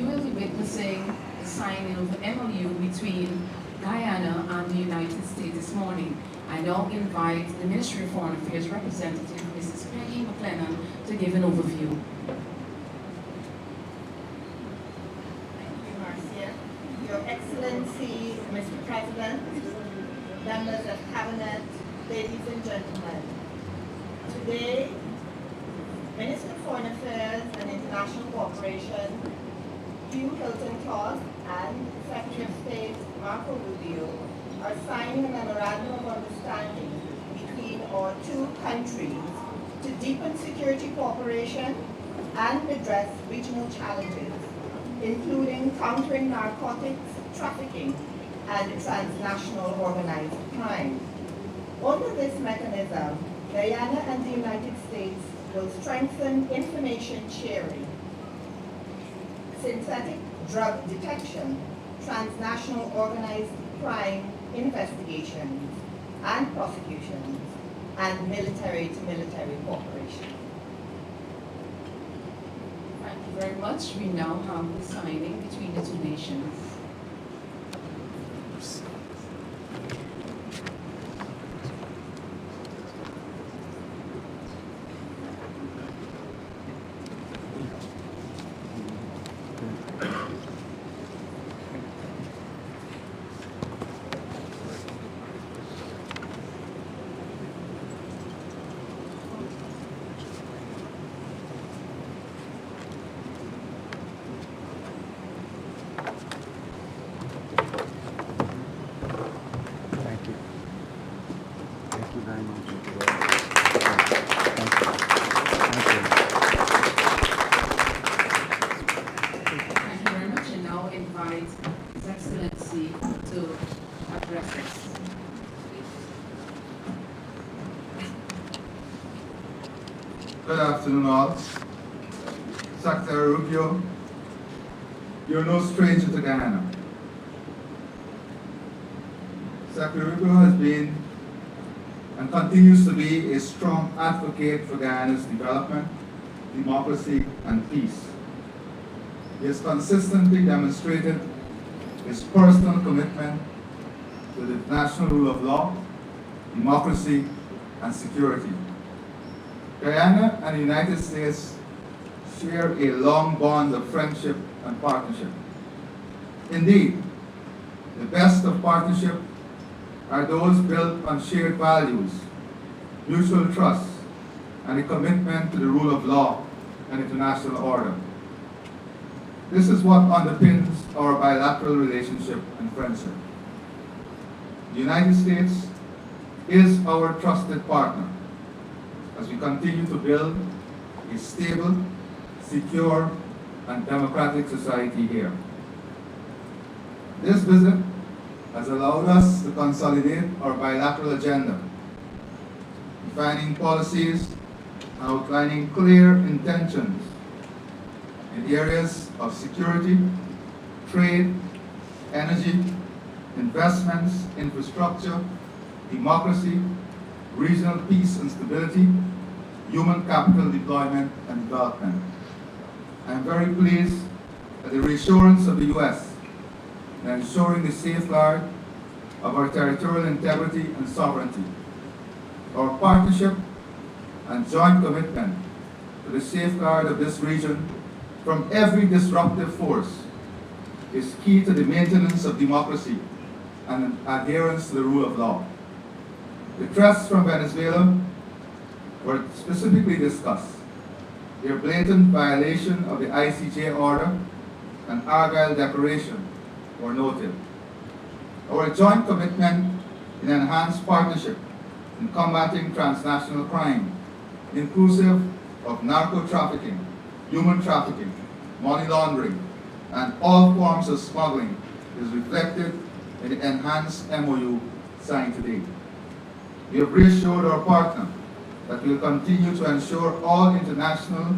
You will be witnessing the signing of the MOU between Guyana and the United States this morning. I now invite the Ministry of Foreign Affairs representative, Mrs. Peggy McLennan, to give an overview. Thank you, Marcia. Your Excellency, Mr. President, members of Cabinet, ladies and gentlemen. Today, Minister of Foreign Affairs and International Cooperation, Hugh Hilton Todd, and Secretary of State Marco Rubio are signing a memorandum of understanding between our two countries to deepen security cooperation and address regional challenges, including countering narcotics trafficking and transnational organized crime. Under this mechanism, Guyana and the United States will strengthen information sharing, synthetic drug detection, transnational organized crime investigations and prosecutions, and military-to-military cooperation. Thank you very much. We now have the signing between the two nations. Thank you. Thank you very much. Thank you very much. And now invite His Excellency to address us. Good afternoon, all. Secretary Rubio, you're no stranger to Guyana. Secretary Rubio has been and continues to be a strong advocate for Guyana's development, democracy, and peace. He has consistently demonstrated his personal commitment to the national rule of law, democracy, and security. Guyana and the United States share a long bond of friendship and partnership. Indeed, the best of partnership are those built on shared values, mutual trust, and a commitment to the rule of law and international order. This is what underpins our bilateral relationship and friendship. The United States is our trusted partner as we continue to build a stable, secure, and democratic society here. This visit has allowed us to consolidate our bilateral agenda, defining policies and outlining clear intentions in areas of security, trade, energy, investments, infrastructure, democracy, regional peace and stability, human capital deployment and development. I am very pleased at the reassurance of the U.S. in ensuring the safeguard of our territorial integrity and sovereignty. Our partnership and joint commitment to the safeguard of this region from every disruptive force is key to the maintenance of democracy and adherence to the rule of law. The threats from Venezuela were specifically discussed. Their blatant violation of the ICJ order and Argyle Declaration were noted. Our joint commitment in enhanced partnership in combating transnational crime, inclusive of narco-trafficking, human trafficking, money laundering, and all forms of smuggling, is reflected in the enhanced MOU signed today. We have reassured our partner that we will continue to ensure all international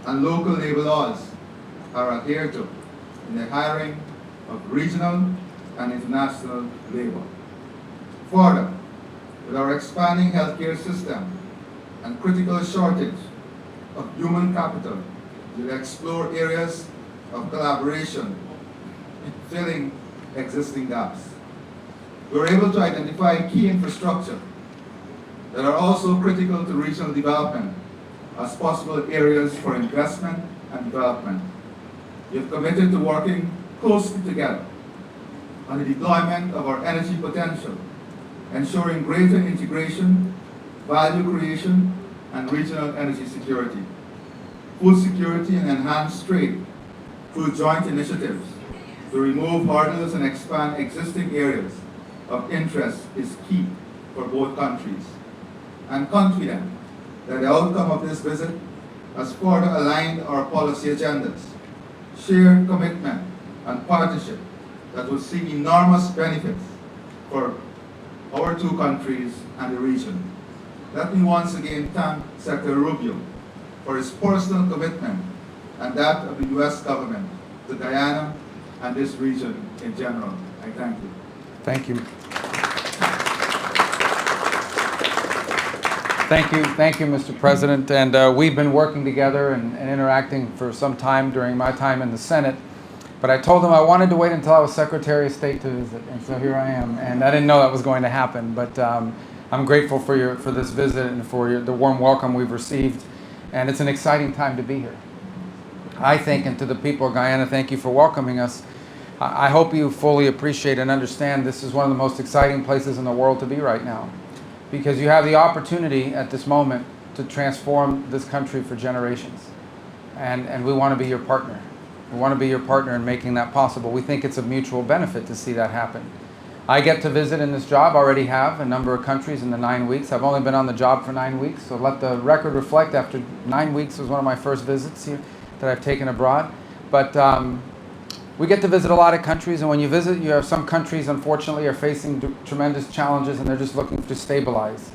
and local labor laws are adhered to in the hiring of regional and international labor. Further, with our expanding healthcare system and critical shortage of human capital, we will explore areas of collaboration in filling existing gaps. We were able to identify key infrastructure that are also critical to regional development as possible areas for investment and development. We have committed to working closely together on the deployment of our energy potential, ensuring greater integration, value creation, and regional energy security, food security, and enhanced trade through joint initiatives to remove hurdles and expand existing areas of interest is key for both countries. I'm confident that the outcome of this visit has further aligned our policy agendas, shared commitment and partnership that will see enormous benefits for our two countries and the region. Let me once again thank Secretary Rubio for his personal commitment and that of the U.S. government to Guyana and this region in general. I thank you. Thank you. Thank you, Mr. President. And we've been working together and interacting for some time during my time in the Senate. But I told him I wanted to wait until I was Secretary of State to visit, and so here I am. And I didn't know that was going to happen, but I'm grateful for this visit and for the warm welcome we've received. And it's an exciting time to be here. I think, and to the people of Guyana, thank you for welcoming us. I hope you fully appreciate and understand this is one of the most exciting places in the world to be right now, because you have the opportunity at this moment to transform this country for generations. And we want to be your partner. We want to be your partner in making that possible. We think it's a mutual benefit to see that happen. I get to visit in this job, already have, a number of countries in the 9 weeks. I've only been on the job for 9 weeks, so let the record reflect, after 9 weeks was one of my first visits here that I've taken abroad. But we get to visit a lot of countries, and when you visit, you have some countries, unfortunately, are facing tremendous challenges, and they're just looking to stabilize.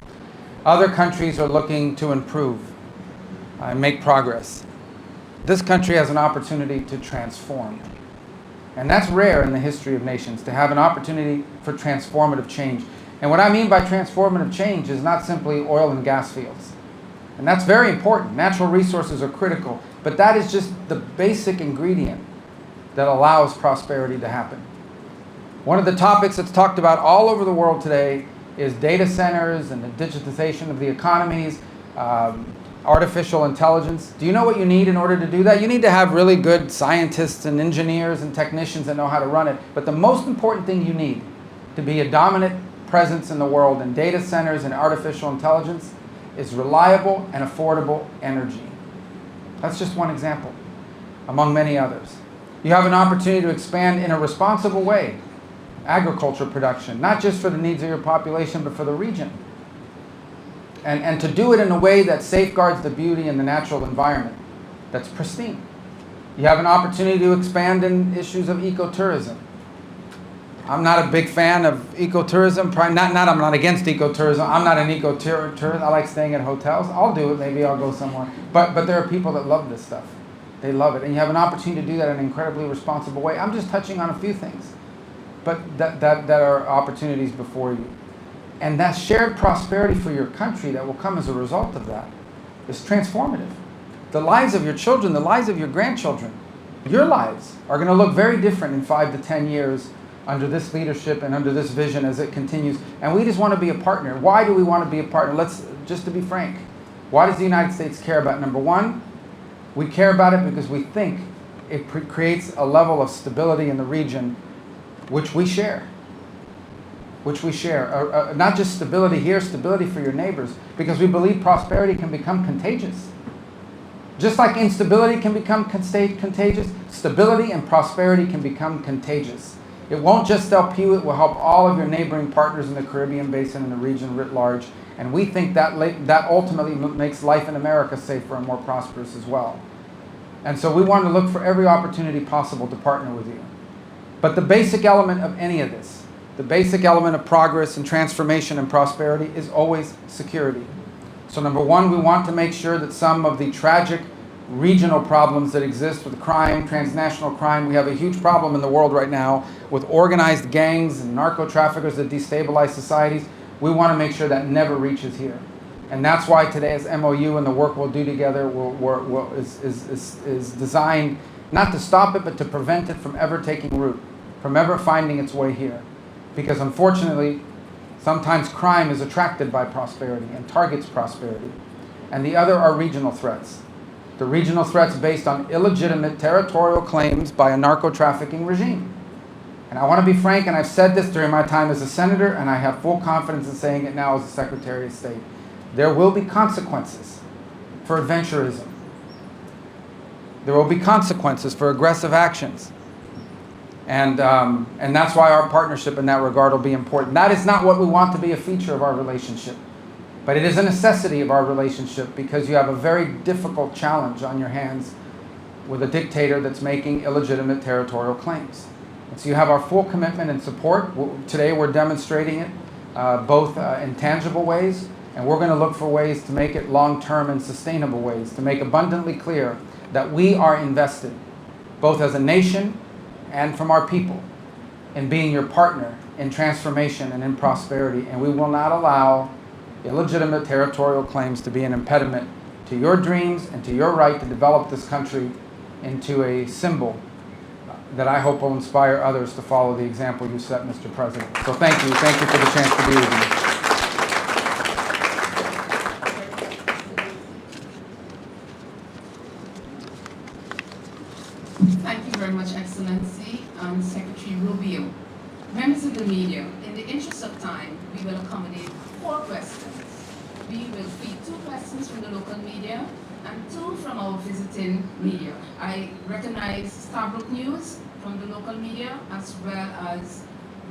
Other countries are looking to improve and make progress. This country has an opportunity to transform. And that's rare in the history of nations, to have an opportunity for transformative change. And what I mean by transformative change is not simply oil and gas fields. And that's very important. Natural resources are critical, but that is just the basic ingredient that allows prosperity to happen. One of the topics that's talked about all over the world today is data centers and the digitization of the economies, artificial intelligence. Do you know what you need in order to do that? You need to have really good scientists and engineers and technicians that know how to run it. But the most important thing you need to be a dominant presence in the world in data centers and artificial intelligence is reliable and affordable energy. That's just one example, among many others. You have an opportunity to expand in a responsible way agriculture production, not just for the needs of your population, but for the region. And to do it in a way that safeguards the beauty and the natural environment that's pristine. You have an opportunity to expand in issues of ecotourism. I'm not a big fan of ecotourism. I'm not against ecotourism. I'm not an ecotourist. I like staying at hotels. I'll do it. Maybe I'll go somewhere. But there are people that love this stuff. They love it. And you have an opportunity to do that in an incredibly responsible way. I'm just touching on a few things, but that are opportunities before you. And that shared prosperity for your country that will come as a result of that is transformative. The lives of your children, the lives of your grandchildren, your lives are going to look very different in 5 to 10 years under this leadership and under this vision as it continues. And we just want to be a partner. Why do we want to be a partner? Just to be frank, why does the United States care about it? Number one, we care about it because we think it creates a level of stability in the region which we share. Not just stability here, stability for your neighbors, because we believe prosperity can become contagious. Just like instability can become contagious, stability and prosperity can become contagious. It won't just help you, it will help all of your neighboring partners in the Caribbean basin and the region writ large. And we think that ultimately makes life in America safer and more prosperous as well. And so we want to look for every opportunity possible to partner with you. But the basic element of any of this, the basic element of progress and transformation and prosperity is always security. So number one, we want to make sure that some of the tragic regional problems that exist with crime, transnational crime, we have a huge problem in the world right now with organized gangs and narco-traffickers that destabilize societies. We want to make sure that never reaches here. And that's why today's MOU and the work we'll do together is designed not to stop it, but to prevent it from ever taking root, from ever finding its way here. Because unfortunately, sometimes crime is attracted by prosperity and targets prosperity. And the other are regional threats. The regional threats based on illegitimate territorial claims by a narco-trafficking regime. And I want to be frank, and I've said this during my time as a senator, and I have full confidence in saying it now as a Secretary of State. There will be consequences for adventurism. There will be consequences for aggressive actions. And that's why our partnership in that regard will be important. That is not what we want to be a feature of our relationship. But it is a necessity of our relationship because you have a very difficult challenge on your hands with a dictator that's making illegitimate territorial claims. And so you have our full commitment and support. Today we're demonstrating it both in tangible ways, and we're going to look for ways to make it long-term and sustainable ways, to make abundantly clear that we are invested, both as a nation and from our people, in being your partner in transformation and in prosperity. And we will not allow illegitimate territorial claims to be an impediment to your dreams and to your right to develop this country into a symbol that I hope will inspire others to follow the example you set, Mr. President. So thank you for the chance to be with you. Thank you very much, Excellency, Secretary Rubio. Members of the media, in the interest of time, we will accommodate 4 questions. We will feed 2 questions from the local media and 2 from our visiting media. I recognize Starbrook News from the local media as well as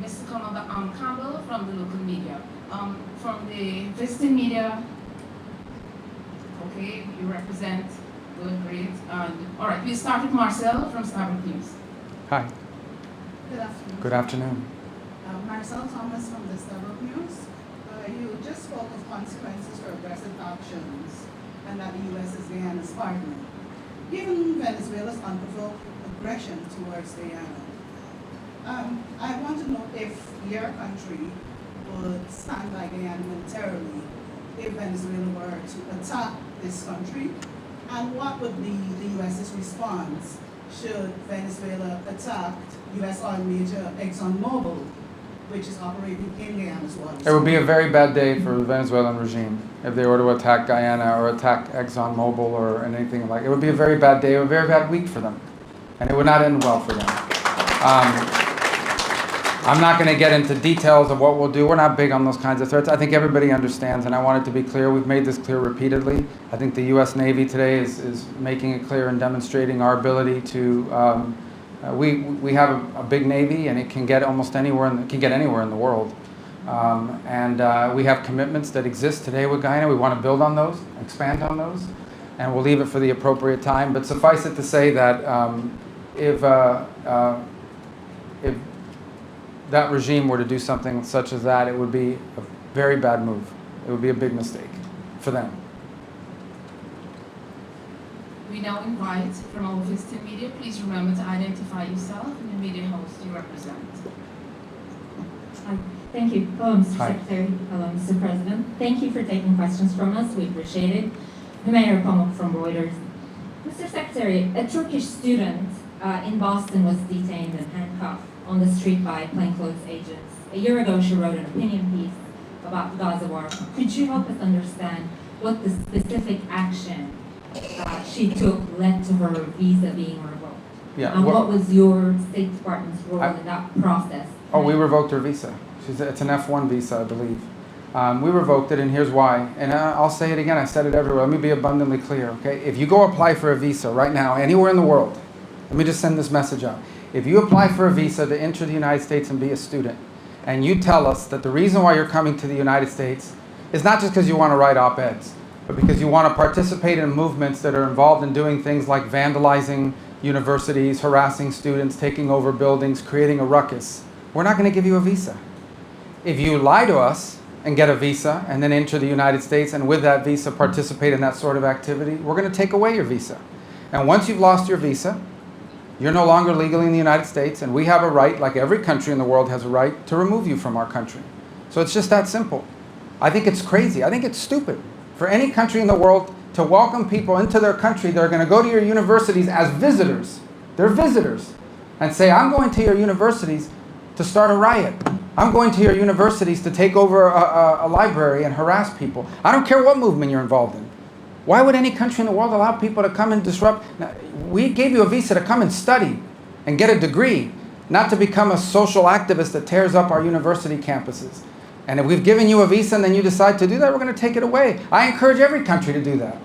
Mr. Campbell from the local media. From the visiting media, okay, you represent, good, great. All right, we'll start with Marcel from Starbrook News. Hi. Good afternoon. Good afternoon. Marcel Thomas from the Starbrook News. You just spoke of consequences for aggressive actions and that the U.S. is Guyana's partner. Given Venezuela's unprovoked aggression towards Guyana, I want to know if your country would stand by Guyana militarily if Venezuela were to attack this country, and what would be the U.S.'s response should Venezuela attack U.S. oil major ExxonMobil, which is operating in Guyana's waters? It would be a very bad day for the Venezuelan regime if they were to attack Guyana or attack ExxonMobil or anything like it. It would be a very bad day, a very bad week for them. And it would not end well for them. I'm not going to get into details of what we'll do. We're not big on those kinds of threats. I think everybody understands, and I want it to be clear. We've made this clear repeatedly. I think the U.S. Navy today is making it clear and demonstrating our ability to. We have a big Navy, and it can get almost anywhere. It can get anywhere in the world. We have commitments that exist today with Guyana. We want to build on those, expand on those, and we'll leave it for the appropriate time. But suffice it to say that if that regime were to do something such as that, it would be a very bad move. It would be a big mistake for them. We now invite from our visiting media, please remember to identify yourself and the media host you represent. Hi. Thank you. Hello, Mr. Hi. Secretary. Hello, Mr. President. Thank you for taking questions from us. We appreciate it. Mayor Pomok from Reuters. Mr. Secretary, a Turkish student in Boston was detained and handcuffed on the street by plainclothes agents. A year ago, she wrote an opinion piece about the Gaza war. Could you help us understand what the specific action she took led to her visa being revoked? Yeah. And what was your State Department's role in that process? Oh, we revoked her visa. It's an F1 visa, I believe. We revoked it, and here's why. And I'll say it again. I said it everywhere. Let me be abundantly clear, okay? If you go apply for a visa right now, anywhere in the world, let me just send this message out. If you apply for a visa to enter the United States and be a student, and you tell us that the reason why you're coming to the United States is not just because you want to write op-eds, but because you want to participate in movements that are involved in doing things like vandalizing universities, harassing students, taking over buildings, creating a ruckus, we're not going to give you a visa. If you lie to us and get a visa and then enter the United States and with that visa participate in that sort of activity, we're going to take away your visa. And once you've lost your visa, you're no longer legally in the United States, and we have a right, like every country in the world has a right, to remove you from our country. So it's just that simple. I think it's crazy. I think it's stupid for any country in the world to welcome people into their country that are going to go to your universities as visitors They're visitors. And say, I'm going to your universities to start a riot. I'm going to your universities to take over a library and harass people. I don't care what movement you're involved in. Why would any country in the world allow people to come and disrupt? Now, we gave you a visa to come and study and get a degree, not to become a social activist that tears up our university campuses. And if we've given you a visa and then you decide to do that, we're going to take it away. I encourage every country to do that,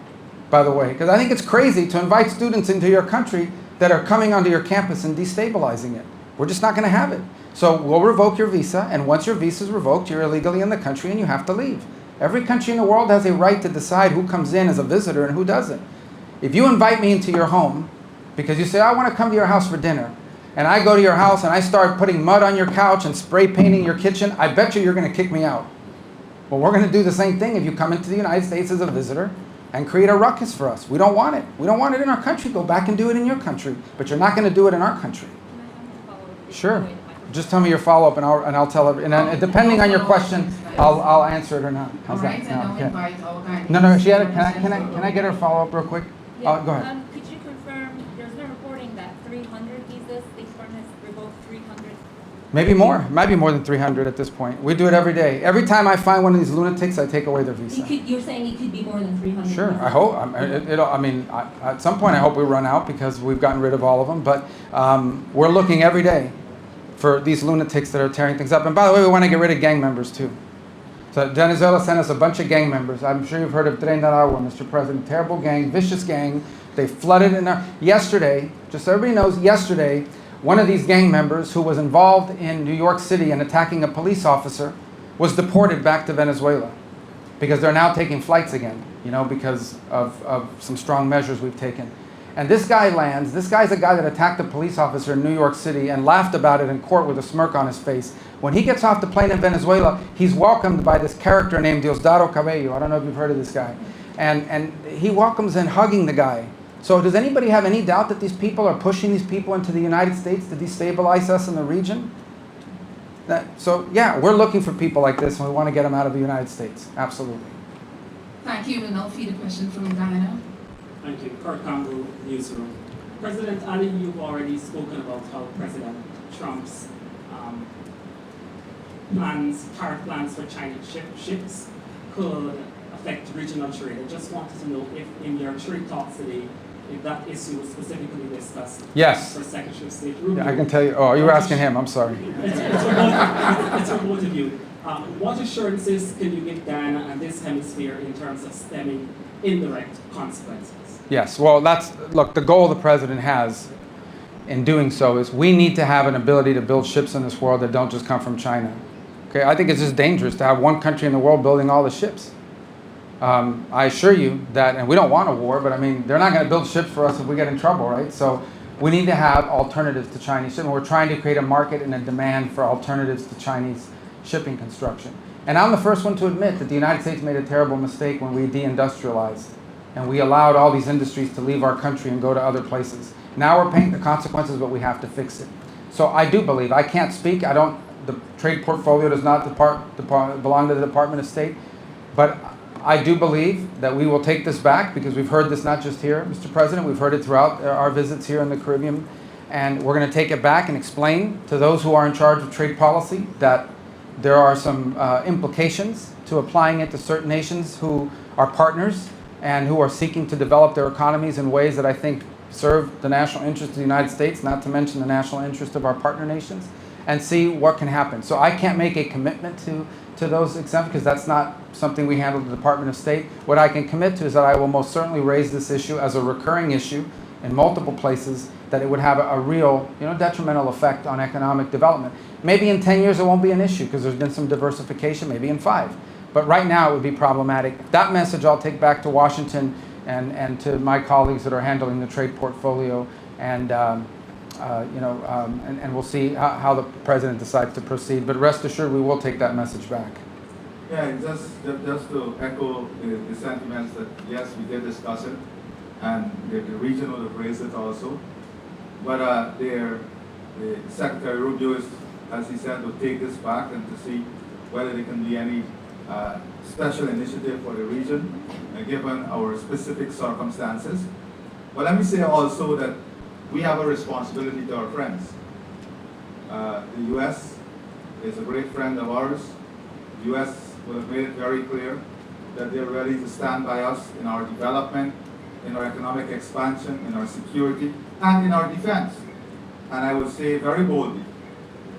by the way, because I think it's crazy to invite students into your country that are coming onto your campus and destabilizing it. We're just not going to have it. So we'll revoke your visa, and once your visa is revoked, you're illegally in the country and you have to leave. Every country in the world has a right to decide who comes in as a visitor and who doesn't. If you invite me into your home because you say, I want to come to your house for dinner, and I go to your house and I start putting mud on your couch and spray painting your kitchen, I bet you're going to kick me out. Well, we're going to do the same thing if you come into the United States as a visitor and create a ruckus for us. We don't want it. We don't want it in our country. Go back and do it in your country. But you're not going to do it in our country. Sure. Just tell me your follow-up and I'll tell every, and then depending on your question, I'll answer it or not. How's All right, that? and I'll Okay. invite our guidance. No, she had a, can I get her follow-up real quick? Go ahead. Could you confirm, there's no reporting that 300 visas, the experiment has revoked 300? Maybe more. It might be more than 300 at this point. We do it every day. Every time I find one of these lunatics, I take away their visa. You're saying it could be more than 300? Sure, visas? I hope. I mean, at some point, I hope we run out because we've gotten rid of all of them. But we're looking every day for these lunatics that are tearing things up. And by the way, we want to get rid of gang members too. So Venezuela sent us a bunch of gang members. I'm sure you've heard of Tren de Aragua, Mr. President. Terrible gang, vicious gang. They flooded in our... Yesterday, just so everybody knows, yesterday, one of these gang members who was involved in New York City in attacking a police officer was deported back to Venezuela because they're now taking flights again, you know, because of some strong measures we've taken. And this guy lands, this guy's a guy that attacked a police officer in New York City and laughed about it in court with a smirk on his face. When he gets off the plane in Venezuela, he's welcomed by this character named Diosdado Cabello. I don't know if you've heard of this guy. And he welcomes in hugging the guy. So does anybody have any doubt that these people are pushing these people into the United States to destabilize us in the region? So yeah, we're looking for people like this and we want to get them out of the United States. Absolutely. Thank you, and I'll feed a question from Guyana. Thank you. Kurt Campbell, Newsroom. President Ali, you've already spoken about how President Trump's tariff plans for Chinese ships could affect regional trade. I just wanted to know if in your trade talks today, if that issue was specifically discussed. Yes. For Secretary of State Rubio. Yeah, I can tell you. Oh, you were asking him. I'm sorry. It's for both of you. What assurances can you give Guyana and this hemisphere in terms of stemming indirect consequences? Yes, well, look, the goal the president has in doing so is we need to have an ability to build ships in this world that don't just come from China. Okay, I think it's just dangerous to have one country in the world building all the ships. I assure you that, and we don't want a war, but I mean, they're not going to build ships for us if we get in trouble, right? So we need to have alternatives to Chinese shipping. We're trying to create a market and a demand for alternatives to Chinese shipping construction. And I'm the first one to admit that the United States made a terrible mistake when we deindustrialized and we allowed all these industries to leave our country and go to other places. Now we're paying the consequences, but we have to fix it. So I do believe, I can't speak, the trade portfolio does not belong to the Department of State, but I do believe that we will take this back because we've heard this not just here, Mr. President, we've heard it throughout our visits here in the Caribbean, and we're going to take it back and explain to those who are in charge of trade policy that there are some implications to applying it to certain nations who are partners and who are seeking to develop their economies in ways that I think serve the national interest of the United States, not to mention the national interest of our partner nations, and see what can happen. So I can't make a commitment to those exemptions because that's not something we handle at the Department of State. What I can commit to is that I will most certainly raise this issue as a recurring issue in multiple places, that it would have a real, detrimental effect on economic development. Maybe in 10 years it won't be an issue because there's been some diversification, maybe in 5. But right now it would be problematic. That message I'll take back to Washington and to my colleagues that are handling the trade portfolio, and we'll see how the president decides to proceed. But rest assured, we will take that message back. Yeah, just to echo the sentiments that yes, we did discuss it, and the region would have raised it also. But the Secretary Rubio is, as he said, will take this back and to see whether there can be any special initiative for the region, given our specific circumstances. But let me say also that we have a responsibility to our friends. The U.S. is a great friend of ours. The U.S. will have made it very clear that they're ready to stand by us in our development, in our economic expansion, in our security, and in our defense. And I would say very boldly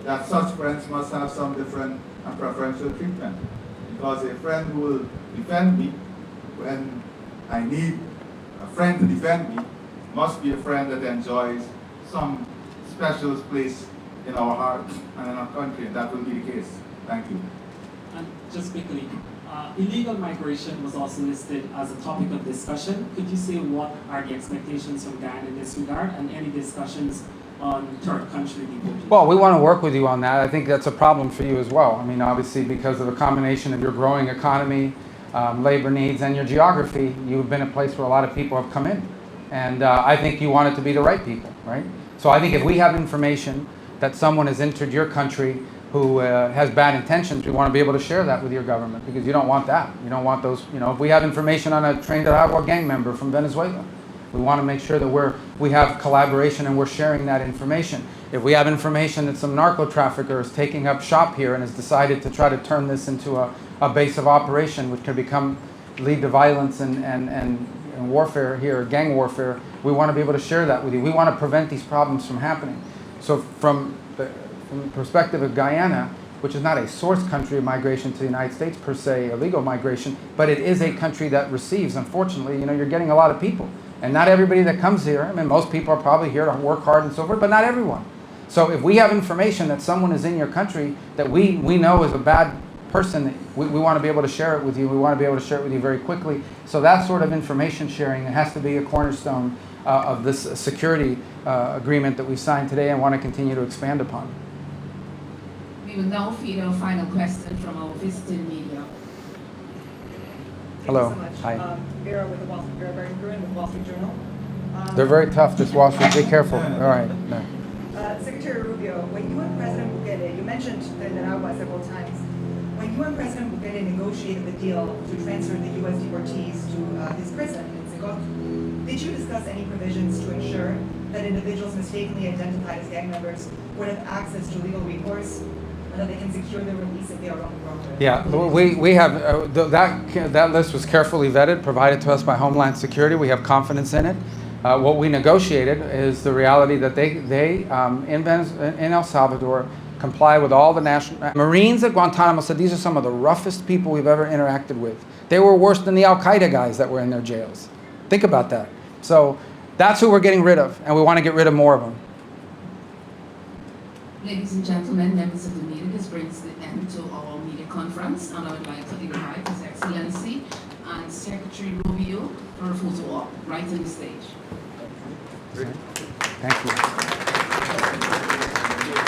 that such friends must have some different and preferential treatment. Because a friend who will defend me when I need a friend to defend me must be a friend that enjoys some special place in our hearts and in our country, and that will be the case. Thank you. And just quickly, illegal migration was also listed as a topic of discussion. Could you say what are the expectations from Guyana in this regard, and any discussions on third country deportation? Well, we want to work with you on that. I think that's a problem for you as well. I mean, obviously, because of a combination of your growing economy, labor needs, and your geography, you've been a place where a lot of people have come in. And I think you want it to be the right people, right? So I think if we have information that someone has entered your country who has bad intentions, we want to be able to share that with your government, because you don't want that. You don't want those, you know, if we have information on a Trinidad gang member from Venezuela, we want to make sure that we have collaboration and we're sharing that information. If we have information that some narco trafficker is taking up shop here and has decided to try to turn this into a base of operation, which could lead to violence and warfare here, gang warfare, we want to be able to share that with you. We want to prevent these problems from happening. So from the perspective of Guyana, which is not a source country of migration to the United States per se, illegal migration, but it is a country that receives, unfortunately, you know, you're getting a lot of people. And not everybody that comes here, I mean, most people are probably here to work hard and so forth, but not everyone. So if we have information that someone is in your country that we know is a bad person, we want to be able to share it with you. We want to be able to share it with you very quickly. So that sort of information sharing has to be a cornerstone of this security agreement that we signed today and want to continue to expand upon. We will now feed our final question from our visiting media. Hello. Thank you so Hi. much. Vera with the Vera Bergen-Gruen with the Wall Street Journal. They're very tough, this Wall Street. Be careful. All right. No. Secretary Rubio, when you and President Bukele, you mentioned Nicaragua several times, when you and President Bukele negotiated the deal to transfer the U.S. deportees to his prison in Secot, did you discuss any provisions to ensure that individuals mistakenly identified as gang members would have access to legal recourse and that they can secure their release if they are wronged? Yeah, we have, that list was carefully vetted, provided to us by Homeland Security. We have confidence in it. What we negotiated is the reality that they in El Salvador comply with all the national... Marines at Guantanamo said these are some of the roughest people we've ever interacted with. They were worse than the Al-Qaeda guys that were in their jails. Think about that. So that's who we're getting rid of, and we want to get rid of more of them. Ladies and gentlemen, members of the media, this brings the end to our media conference, and I would like to invite His Excellency and Secretary Rubio for a photo op right on the stage. Thank you.